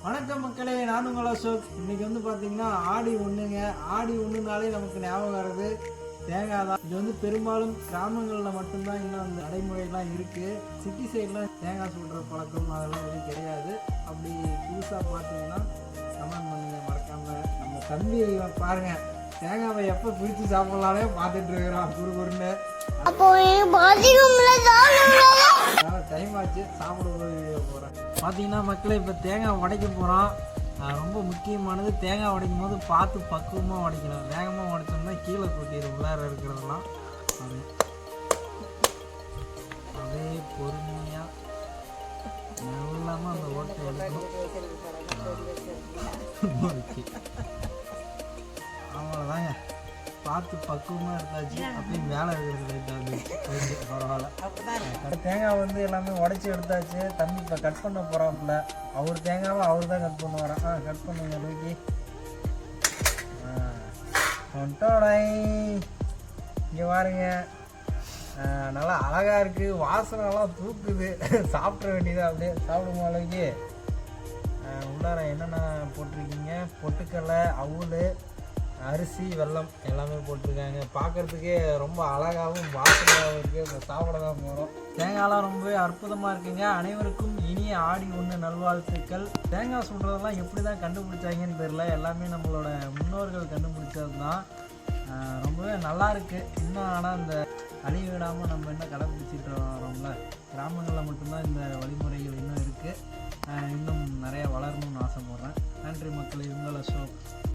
வணக்கம் மக்களே, நான் உங்கள் அசோக். இன்னைக்கு வந்து பார்த்தீங்கன்னா ஆடி ஒன்றுங்க. ஆடி ஒன்றுனாலே நமக்கு ஞாபகம் வர்றது தேங்காய் தான். இது வந்து பெரும்பாலும் கிராமங்களில் மட்டும்தான் இன்னும் அந்த நடைமுறையெல்லாம் இருக்குது. சிட்டி சைட்லாம் தேங்காய் சுடுற பழக்கம் அதெல்லாம் எதுவும் கிடையாது. அப்படி புதுசாக பார்த்தீங்கன்னா கமெண்ட் பண்ணுங்க மறக்காமல். நம்ம தம்பி பாருங்கள், தேங்காவை எப்போ பிரித்து சாப்பிட்லானே பார்த்துட்டு இருக்கிறான் குறுகுறுன்னு. டைம் ஆச்சு, சாப்பிட வீடியோ போகிறேன். பார்த்தீங்கன்னா மக்களே, இப்போ தேங்காய் உடைக்க போகிறோம். ரொம்ப முக்கியமானது, தேங்காய் உடைக்கும் போது பார்த்து பக்குவமாக உடைக்கணும். வேகமாக உடைச்சோம்னா கீழே கொட்டிடும் உள்ளார இருக்கிறதெல்லாம். அப்படியே பொறுமையாக இல்லாமல் அந்த ஓட்டை எடுக்கணும். அவ்வளோதாங்க, பார்த்து பக்குவமாக எடுத்தாச்சு. அப்படியே மேலே இருக்கிறது பரவாயில்ல. தேங்காய் வந்து எல்லாமே உடச்சி எடுத்தாச்சு. தம்பி இப்போ கட் பண்ண போகிறாப்புல. அவர் தேங்காவை அவர் தான் கட் பண்ணுவாராம். கட் பண்ணுங்க லூக்கி. இங்கே பாருங்க, நல்லா அழகாக இருக்குது. வாசனைலாம் தூக்குது. சாப்பிட்ற வேண்டியது. அப்படியே சாப்பிடுமா லூக்கி? உள்ளார என்னென்ன போட்டிருக்கீங்க? பொட்டுக்கடலை, அவுள், அரிசி, வெல்லம் எல்லாமே போட்டிருக்காங்க. பார்க்குறதுக்கே ரொம்ப அழகாகவும் வாசனையாகவும் இருக்குது. இப்போ சாப்பிட தான் போகிறோம். தேங்காய்லாம் ரொம்பவே அற்புதமாக இருக்குங்க. அனைவருக்கும் இனிய ஆடி ஒன்று நல்வாழ்த்துக்கள். தேங்காய் சுடுறதெல்லாம் எப்படி தான் கண்டுபிடிச்சாங்கன்னு தெரில. எல்லாமே நம்மளோட முன்னோர்கள் கண்டுபிடிச்சது தான். ரொம்பவே நல்லா இருக்குது. இன்னும் ஆனால் இந்த அழிவு விடாமல் நம்ம என்ன கடைப்பிடிச்சிட்டு வரோம்ல, கிராமங்களில் மட்டும்தான் இந்த வழிமுறைகள் இன்னும் இருக்குது. இன்னும் நிறையா வளரணும்னு ஆசைப்படுறேன். நன்றி மக்கள். உங்கள் அசோக்.